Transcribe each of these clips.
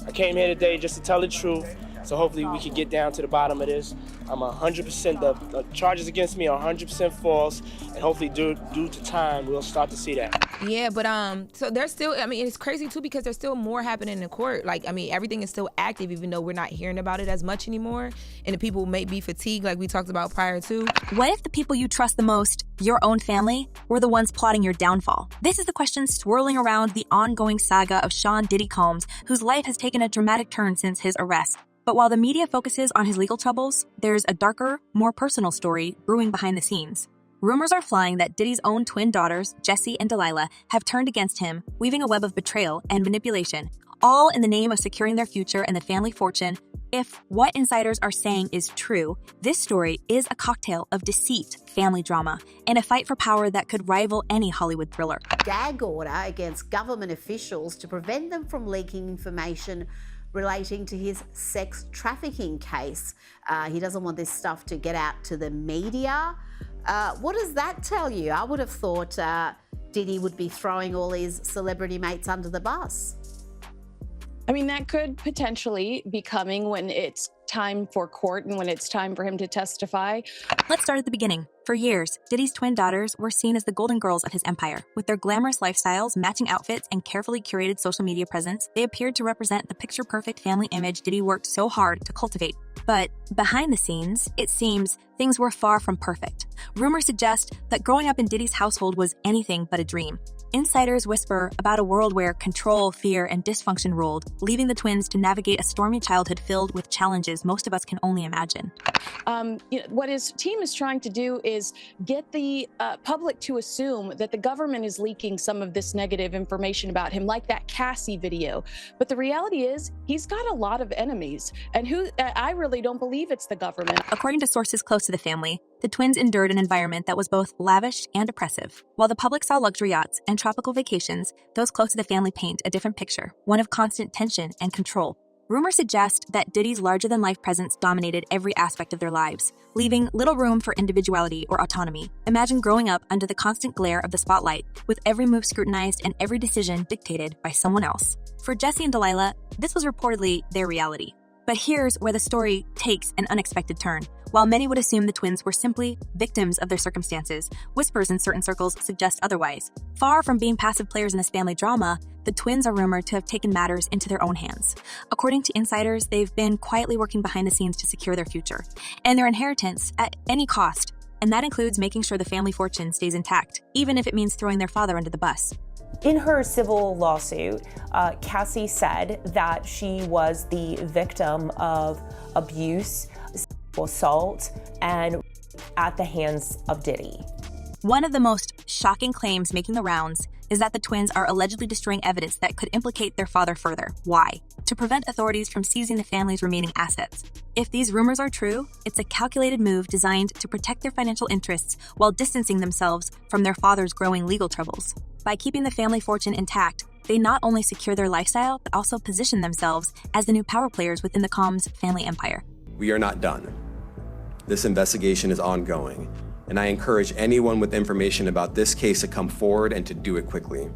I came here today just to tell the truth. So hopefully we can get down to the bottom of this. I'm 100%, the charges against me are 100% false, and hopefully due to time, we'll start to see that. Yeah, but so there's still, I mean, it's crazy too because there's still more happening in court. Like, I mean, everything is still active even though we're not hearing about it as much anymore, and the people may be fatigued like we talked about prior to. What if the people you trust the most, your own family, were the ones plotting your downfall? This is the question swirling around the ongoing saga of Sean Diddy Combs, whose life has taken a dramatic turn since his arrest. But while the media focuses on his legal troubles, there's a darker, more personal story brewing behind the scenes. Rumors are flying that Diddy's own twin daughters, Jessie and Delilah, have turned against him, weaving a web of betrayal and manipulation, all in the name of securing their future and the family fortune. If what insiders are saying is true, this story is a cocktail of deceit, family drama, and a fight for power that could rival any Hollywood thriller. Gag order against government officials to prevent them from leaking information relating to his sex trafficking case. He doesn't want this stuff to get out to the media. What does that tell you? I would have thought Diddy would be throwing all his celebrity mates under the bus. I mean, that could potentially be coming when it's time for court and when it's time for him to testify. Let's start at the beginning. For years, Diddy's twin daughters were seen as the golden girls of his empire. With their glamorous lifestyles, matching outfits, and carefully curated social media presence, they appeared to represent the picture-perfect family image Diddy worked so hard to cultivate. But behind the scenes, it seems things were far from perfect. Rumors suggest that growing up in Diddy's household was anything but a dream. Insiders whisper about a world where control, fear, and dysfunction ruled, leaving the twins to navigate a stormy childhood filled with challenges most of us can only imagine. What his team is trying to do is get the public to assume that the government is leaking some of this negative information about him, like that Cassie video. But the reality is, he's got a lot of enemies, and I really don't believe it's the government. According to sources close to the family, the twins endured an environment that was both lavish and oppressive. While the public saw luxury yachts and tropical vacations, those close to the family paint a different picture, one of constant tension and control. Rumors suggest that Diddy's larger-than-life presence dominated every aspect of their lives, leaving little room for individuality or autonomy. Imagine growing up under the constant glare of the spotlight, with every move scrutinized and every decision dictated by someone else. For Jessie and Delilah, this was reportedly their reality. But here's where the story takes an unexpected turn. While many would assume the twins were simply victims of their circumstances, whispers in certain circles suggest otherwise. Far from being passive players in this family drama, the twins are rumored to have taken matters into their own hands. According to insiders, they've been quietly working behind the scenes to secure their future and their inheritance at any cost, and that includes making sure the family fortune stays intact, even if it means throwing their father under the bus. In her civil lawsuit, Cassie said that she was the victim of abuse, sexual assault, and at the hands of Diddy. One of the most shocking claims making the rounds is that the twins are allegedly destroying evidence that could implicate their father further. Why? To prevent authorities from seizing the family's remaining assets. If these rumors are true, it's a calculated move designed to protect their financial interests while distancing themselves from their father's growing legal troubles. By keeping the family fortune intact, they not only secure their lifestyle, but also position themselves as the new power players within the Combs family empire. We are not done. This investigation is ongoing, and I encourage anyone with information about this case to come forward and to do it quickly.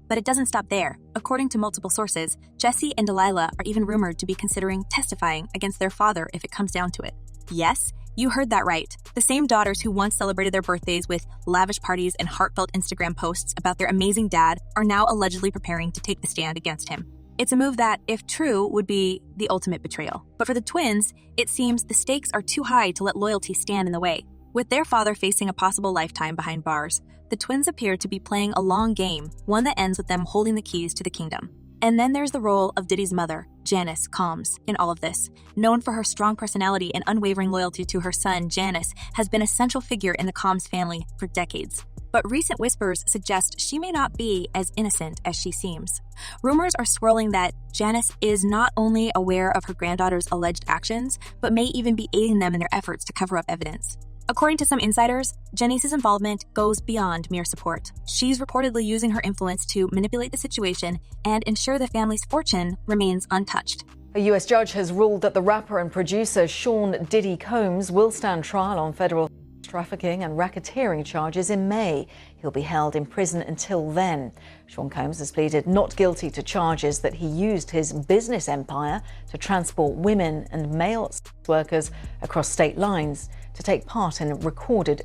But it doesn't stop there. According to multiple sources, Jessie and Delilah are even rumored to be considering testifying against their father if it comes down to it. Yes, you heard that right. The same daughters who once celebrated their birthdays with lavish parties and heartfelt Instagram posts about their amazing dad are now allegedly preparing to take the stand against him. It's a move that, if true, would be the ultimate betrayal. But for the twins, it seems the stakes are too high to let loyalty stand in the way. With their father facing a possible lifetime behind bars, the twins appear to be playing a long game, one that ends with them holding the keys to the kingdom. And then there's the role of Diddy's mother, Janice Combs, in all of this. Known for her strong personality and unwavering loyalty to her son, Janice has been a central figure in the Combs family for decades. But recent whispers suggest she may not be as innocent as she seems. Rumors are swirling that Janice is not only aware of her granddaughter's alleged actions, but may even be aiding them in their efforts to cover up evidence. According to some insiders, Janice's involvement goes beyond mere support. She's reportedly using her influence to manipulate the situation and ensure the family's fortune remains untouched. A US judge has ruled that the rapper and producer Sean Diddy Combs will stand trial on federal trafficking and racketeering charges in May. He'll be held in prison until then. Sean Combs has pleaded not guilty to charges that he used his business empire to transport women and male sex workers across state lines to take part in recorded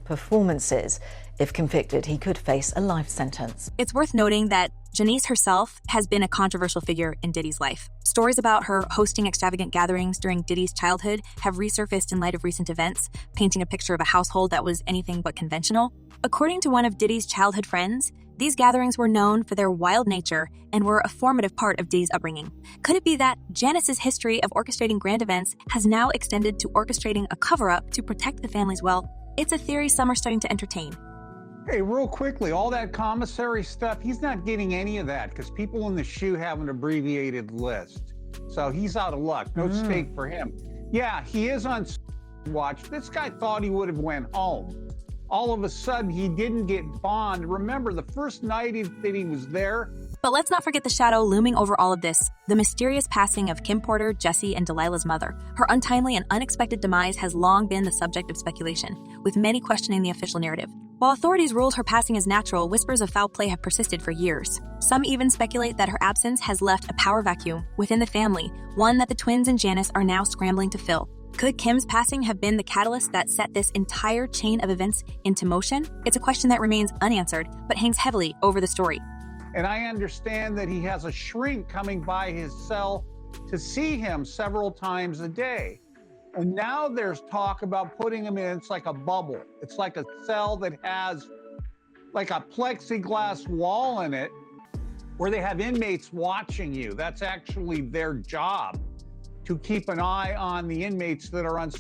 performances. If convicted, he could face a life sentence. It's worth noting that Janice herself has been a controversial figure in Diddy's life. Stories about her hosting extravagant gatherings during Diddy's childhood have resurfaced in light of recent events, painting a picture of a household that was anything but conventional. According to one of Diddy's childhood friends, these gatherings were known for their wild nature and were a formative part of Diddy's upbringing. Could it be that Janice's history of orchestrating grand events has now extended to orchestrating a cover-up to protect the family's wealth? It's a theory some are starting to entertain. Hey, real quickly, all that commissary stuff, he's not getting any of that because people in the SHU have an abbreviated list. So he's out of luck. No stake for him. Yeah, he is on watch. This guy thought he would have went home. All of a sudden, he didn't get bond. Remember, the first night that he was there. But let's not forget the shadow looming over all of this, the mysterious passing of Kim Porter, Jesse, and Delilah's mother. Her untimely and unexpected demise has long been the subject of speculation, with many questioning the official narrative. While authorities ruled her passing as natural, whispers of foul play have persisted for years. Some even speculate that her absence has left a power vacuum within the family, one that the twins and Janice are now scrambling to fill. Could Kim's passing have been the catalyst that set this entire chain of events into motion? It's a question that remains unanswered, but hangs heavily over the story. And I understand that he has a shrink coming by his cell to see him several times a day. And now there's talk about putting him in, it's like a bubble. It's like a cell that has like a plexiglass wall in it where they have inmates watching you. That's actually their job, to keep an eye on the inmates that are on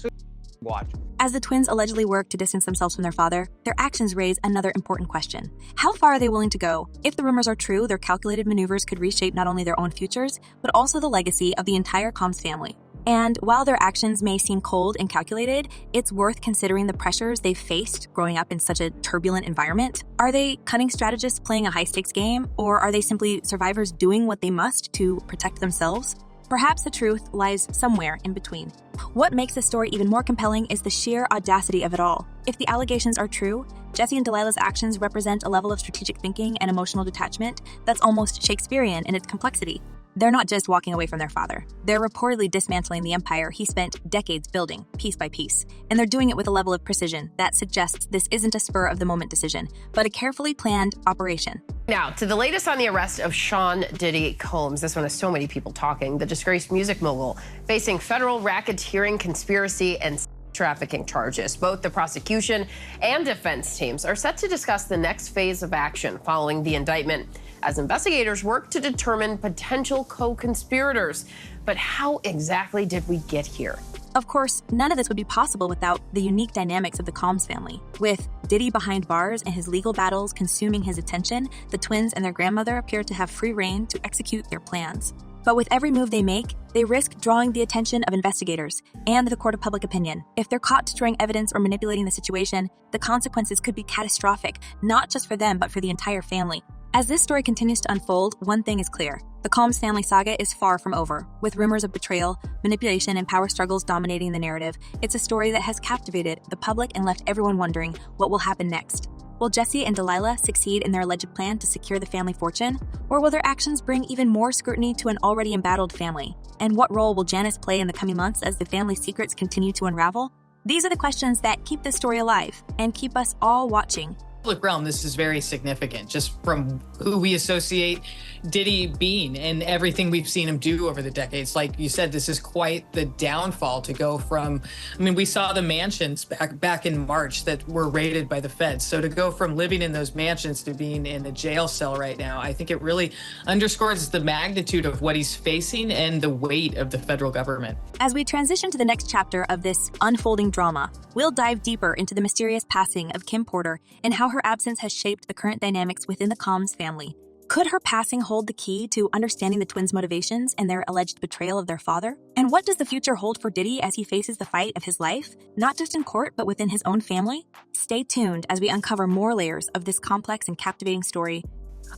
watch. As the twins allegedly work to distance themselves from their father, their actions raise another important question. How far are they willing to go? If the rumors are true, their calculated maneuvers could reshape not only their own futures, but also the legacy of the entire Combs family. And while their actions may seem cold and calculated, it's worth considering the pressures they've faced growing up in such a turbulent environment. Are they cunning strategists playing a high-stakes game, or are they simply survivors doing what they must to protect themselves? Perhaps the truth lies somewhere in between. What makes this story even more compelling is the sheer audacity of it all. If the allegations are true, Jesse and Delilah's actions represent a level of strategic thinking and emotional detachment that's almost Shakespearean in its complexity. They're not just walking away from their father. They're reportedly dismantling the empire he spent decades building, piece by piece. And they're doing it with a level of precision that suggests this isn't a spur-of-the-moment decision, but a carefully planned operation. Now, to the latest on the arrest of Sean Diddy Combs. This one has so many people talking. The disgraced music mogul facing federal racketeering, conspiracy, and trafficking charges. Both the prosecution and defense teams are set to discuss the next phase of action following the indictment, as investigators work to determine potential co-conspirators. But how exactly did we get here? Of course, none of this would be possible without the unique dynamics of the Combs family. With Diddy behind bars and his legal battles consuming his attention, the twins and their grandmother appear to have free rein to execute their plans. But with every move they make, they risk drawing the attention of investigators and the court of public opinion. If they're caught destroying evidence or manipulating the situation, the consequences could be catastrophic, not just for them, but for the entire family. As this story continues to unfold, one thing is clear. The Combs family saga is far from over. With rumors of betrayal, manipulation, and power struggles dominating the narrative, it's a story that has captivated the public and left everyone wondering what will happen next. Will Jesse and Delilah succeed in their alleged plan to secure the family fortune? Or will their actions bring even more scrutiny to an already embattled family? And what role will Janice play in the coming months as the family's secrets continue to unravel? These are the questions that keep this story alive and keep us all watching. Public realm, this is very significant, just from who we associate Diddy being and everything we've seen him do over the decades. Like you said, this is quite the downfall to go from, we saw the mansions back in March that were raided by the feds. So to go from living in those mansions to being in a jail cell right now, I think it really underscores the magnitude of what he's facing and the weight of the federal government. As we transition to the next chapter of this unfolding drama, we'll dive deeper into the mysterious passing of Kim Porter and how her absence has shaped the current dynamics within the Combs family. Could her passing hold the key to understanding the twins' motivations and their alleged betrayal of their father? And what does the future hold for Diddy as he faces the fight of his life, not just in court, but within his own family? Stay tuned as we uncover more layers of this complex and captivating story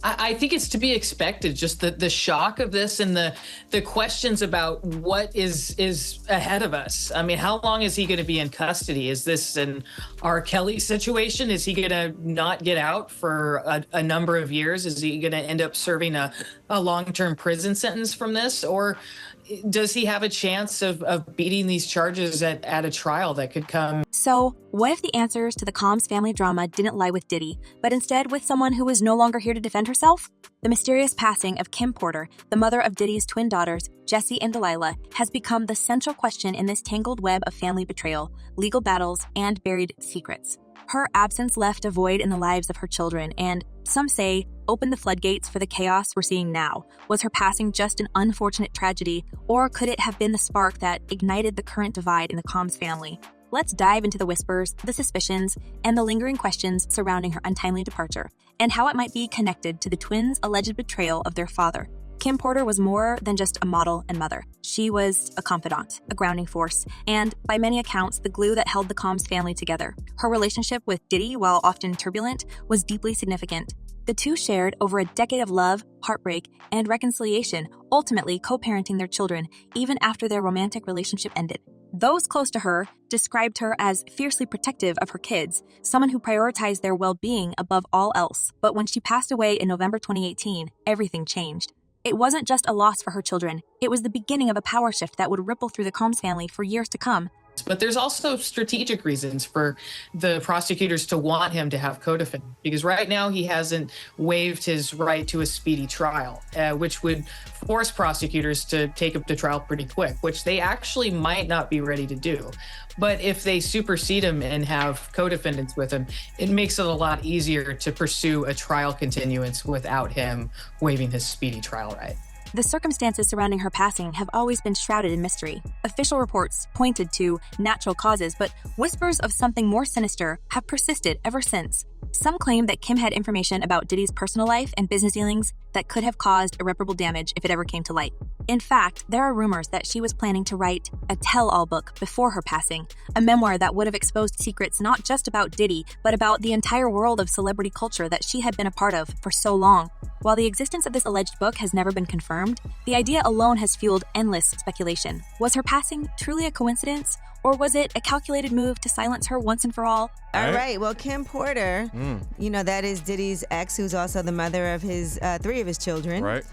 I think it's to be expected, just the shock of this and the questions about what is ahead of us. I mean, how long is he going to be in custody? Is this an R. Kelly situation? Is he going to not get out for a number of years? Is he going to end up serving a long-term prison sentence from this? Or does he have a chance of beating these charges at a trial that could come? So, what if the answers to the Combs family drama didn't lie with Diddy, but instead with someone who was no longer here to defend herself? The mysterious passing of Kim Porter, the mother of Diddy's twin daughters, Jessie and Delilah, has become the central question in this tangled web of family betrayal, legal battles, and buried secrets. Her absence left a void in the lives of her children and, some say, opened the floodgates for the chaos we're seeing now. Was her passing just an unfortunate tragedy, or could it have been the spark that ignited the current divide in the Combs family? Let's dive into the whispers, the suspicions, and the lingering questions surrounding her untimely departure, and how it might be connected to the twins' alleged betrayal of their father. Kim Porter was more than just a model and mother. She was a confidant, a grounding force, and, by many accounts, the glue that held the Combs family together. Her relationship with Diddy, while often turbulent, was deeply significant. The two shared over a decade of love, heartbreak, and reconciliation, ultimately co-parenting their children even after their romantic relationship ended. Those close to her described her as fiercely protective of her kids, someone who prioritized their well-being above all else. But when she passed away in November 2018, everything changed. It wasn't just a loss for her children. It was the beginning of a power shift that would ripple through the Combs family for years to come. But there's also strategic reasons for the prosecutors to want him to have co-defendant, because right now he hasn't waived his right to a speedy trial, which would force prosecutors to take him to trial pretty quick, which they actually might not be ready to do. But if they supersede him and have co-defendants with him, it makes it a lot easier to pursue a trial continuance without him waiving his speedy trial right. The circumstances surrounding her passing have always been shrouded in mystery. Official reports pointed to natural causes, but whispers of something more sinister have persisted ever since. Some claim that Kim had information about Diddy's personal life and business dealings that could have caused irreparable damage if it ever came to light. In fact, there are rumors that she was planning to write a tell-all book before her passing, a memoir that would have exposed secrets not just about Diddy, but about the entire world of celebrity culture that she had been a part of for so long. While the existence of this alleged book has never been confirmed, the idea alone has fueled endless speculation. Was her passing truly a coincidence? Or was it a calculated move to silence her once and for all? All right. Well, Kim Porter, that is Diddy's ex, who's also the mother of his 3 of his children. Right.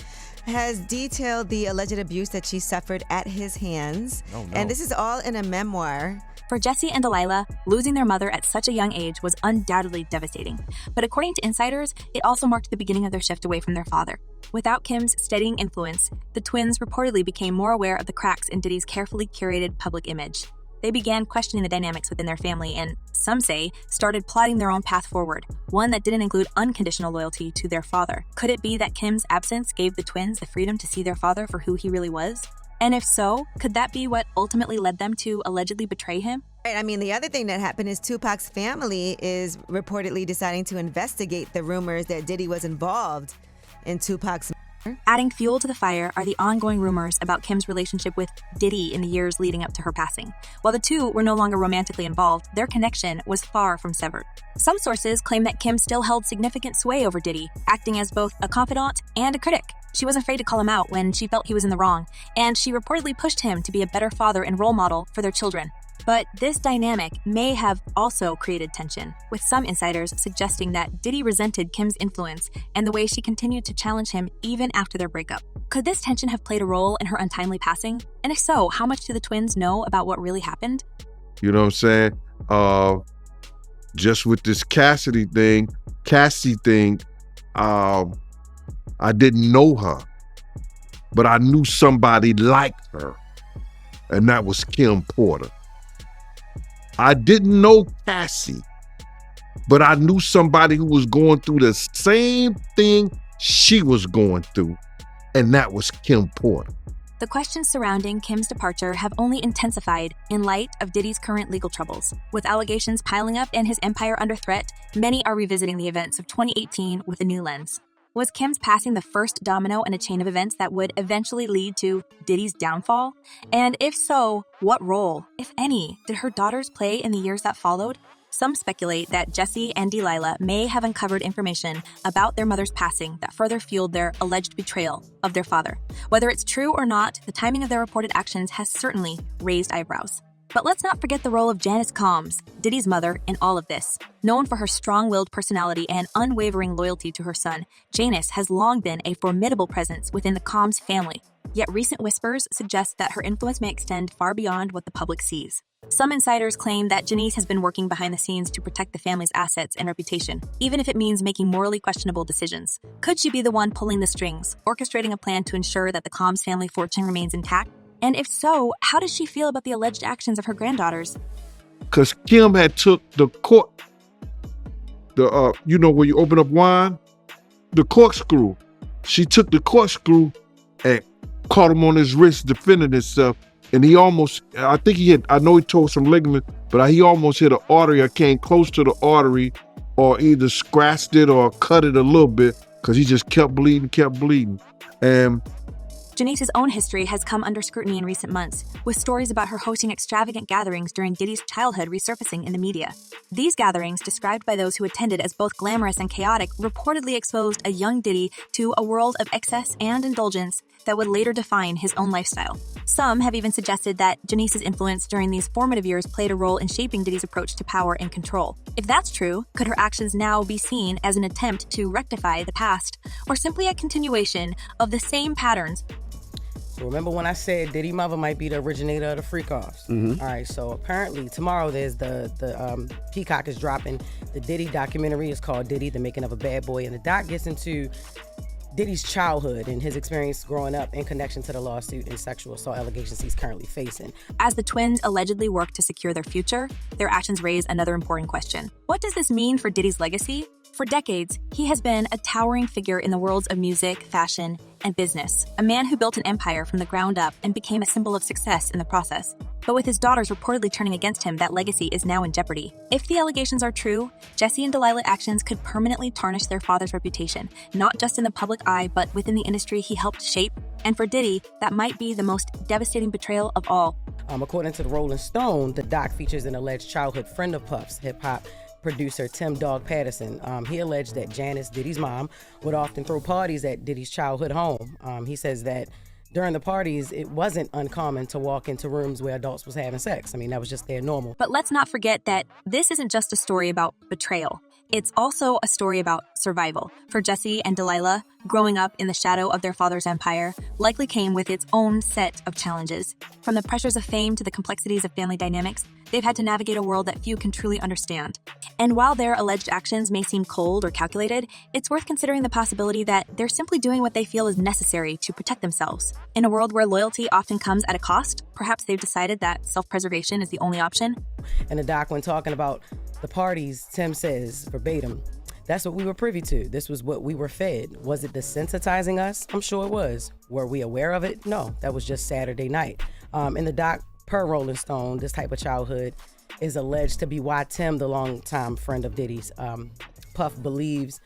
Has detailed the alleged abuse that she suffered at his hands. Oh, no. And this is all in a memoir. For Jessie and Delilah, losing their mother at such a young age was undoubtedly devastating. But according to insiders, it also marked the beginning of their shift away from their father. Without Kim's steadying influence, the twins reportedly became more aware of the cracks in Diddy's carefully curated public image. They began questioning the dynamics within their family and, some say, started plotting their own path forward, one that didn't include unconditional loyalty to their father. Could it be that Kim's absence gave the twins the freedom to see their father for who he really was? And if so, could that be what ultimately led them to allegedly betray him? Right. I mean, the other thing that happened is Tupac's family is reportedly deciding to investigate the rumors that Diddy was involved in Tupac's murder. Adding fuel to the fire are the ongoing rumors about Kim's relationship with Diddy in the years leading up to her passing. While the two were no longer romantically involved, their connection was far from severed. Some sources claim that Kim still held significant sway over Diddy, acting as both a confidant and a critic. She wasn't afraid to call him out when she felt he was in the wrong, and she reportedly pushed him to be a better father and role model for their children. But this dynamic may have also created tension, with some insiders suggesting that Diddy resented Kim's influence and the way she continued to challenge him even after their breakup. Could this tension have played a role in her untimely passing? And if so, how much do the twins know about what really happened? You know what I'm saying? Just with this Cassie thing, I didn't know her, but I knew somebody like her, and that was Kim Porter. I didn't know Cassie, but I knew somebody who was going through the same thing she was going through, and that was Kim Porter. The questions surrounding Kim's departure have only intensified in light of Diddy's current legal troubles. With allegations piling up and his empire under threat, many are revisiting the events of 2018 with a new lens. Was Kim's passing the first domino in a chain of events that would eventually lead to Diddy's downfall? And if so, what role, if any, did her daughters play in the years that followed? Some speculate that Jesse and Delilah may have uncovered information about their mother's passing that further fueled their alleged betrayal of their father. Whether it's true or not, the timing of their reported actions has certainly raised eyebrows. But let's not forget the role of Janice Combs, Diddy's mother, in all of this. Known for her strong-willed personality and unwavering loyalty to her son, Janice has long been a formidable presence within the Combs family. Yet recent whispers suggest that her influence may extend far beyond what the public sees. Some insiders claim that Janice has been working behind the scenes to protect the family's assets and reputation, even if it means making morally questionable decisions. Could she be the one pulling the strings, orchestrating a plan to ensure that the Combs family fortune remains intact? And if so, how does she feel about the alleged actions of her granddaughters? Because Kim had took the cork, where you open up wine, the corkscrew. She took the corkscrew and caught him on his wrist defending himself. And he almost, I know he tore some ligament, but he almost hit an artery or came close to the artery or either scratched it or cut it a little bit because he just kept bleeding. And Janice's own history has come under scrutiny in recent months, with stories about her hosting extravagant gatherings during Diddy's childhood resurfacing in the media. These gatherings, described by those who attended as both glamorous and chaotic, reportedly exposed a young Diddy to a world of excess and indulgence that would later define his own lifestyle. Some have even suggested that Janice's influence during these formative years played a role in shaping Diddy's approach to power and control. If that's true, could her actions now be seen as an attempt to rectify the past, or simply a continuation of the same patterns? So remember when I said Diddy mother might be the originator of the freak-offs? Mm-hmm. All right, so apparently tomorrow there's the Peacock is dropping the Diddy documentary. It's called Diddy, The Making of a Bad Boy, and the doc gets into Diddy's childhood and his experience growing up in connection to the lawsuit and sexual assault allegations he's currently facing. As the twins allegedly work to secure their future, their actions raise another important question. What does this mean for Diddy's legacy? For decades, he has been a towering figure in the worlds of music, fashion, and business, a man who built an empire from the ground up and became a symbol of success in the process. But with his daughters reportedly turning against him, that legacy is now in jeopardy. If the allegations are true, Jesse and Delilah's actions could permanently tarnish their father's reputation, not just in the public eye, but within the industry he helped shape. And for Diddy, that might be the most devastating betrayal of all. According to the Rolling Stone, the doc features an alleged childhood friend of Puff's, hip-hop producer Tim Dog Patterson. He alleged that Janice, Diddy's mom, would often throw parties at Diddy's childhood home. He says that during the parties, it wasn't uncommon to walk into rooms where adults was having sex. I mean, that was just their normal. But let's not forget that this isn't just a story about betrayal. It's also a story about survival. For Jesse and Delilah, growing up in the shadow of their father's empire likely came with its own set of challenges. From the pressures of fame to the complexities of family dynamics, they've had to navigate a world that few can truly understand. And while their alleged actions may seem cold or calculated, it's worth considering the possibility that they're simply doing what they feel is necessary to protect themselves. In a world where loyalty often comes at a cost, perhaps they've decided that self-preservation is the only option. And the doc, when talking about the parties, Tim says, verbatim, "That's what we were privy to. This was what we were fed. Was it desensitizing us? I'm sure it was. Were we aware of it? No, that was just Saturday night." In the doc, per Rolling Stone, this type of childhood is alleged to be why Tim, the longtime friend of Diddy's, Puff believes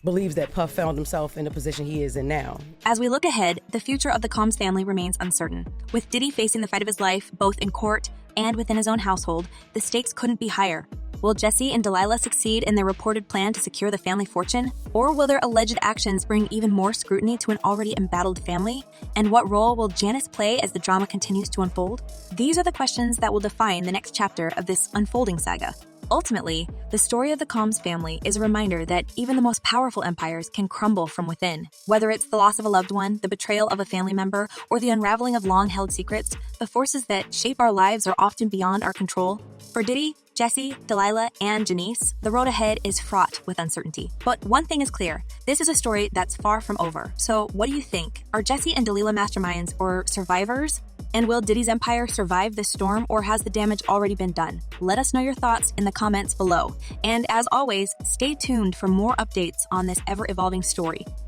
that Puff found himself in the position he is in now. As we look ahead, the future of the Combs family remains uncertain. With Diddy facing the fight of his life, both in court and within his own household, the stakes couldn't be higher. Will Jesse and Delilah succeed in their reported plan to secure the family fortune? Or will their alleged actions bring even more scrutiny to an already embattled family? And what role will Janice play as the drama continues to unfold? These are the questions that will define the next chapter of this unfolding saga. Ultimately, the story of the Combs family is a reminder that even the most powerful empires can crumble from within. Whether it's the loss of a loved one, the betrayal of a family member, or the unraveling of long-held secrets, the forces that shape our lives are often beyond our control. For Diddy, Jesse, Delilah, and Janice, the road ahead is fraught with uncertainty. But one thing is clear, this is a story that's far from over. So what do you think? Are Jesse and Delilah masterminds or survivors? And will Diddy's empire survive this storm, or has the damage already been done? Let us know your thoughts in the comments below. And as always, stay tuned for more updates on this ever-evolving story.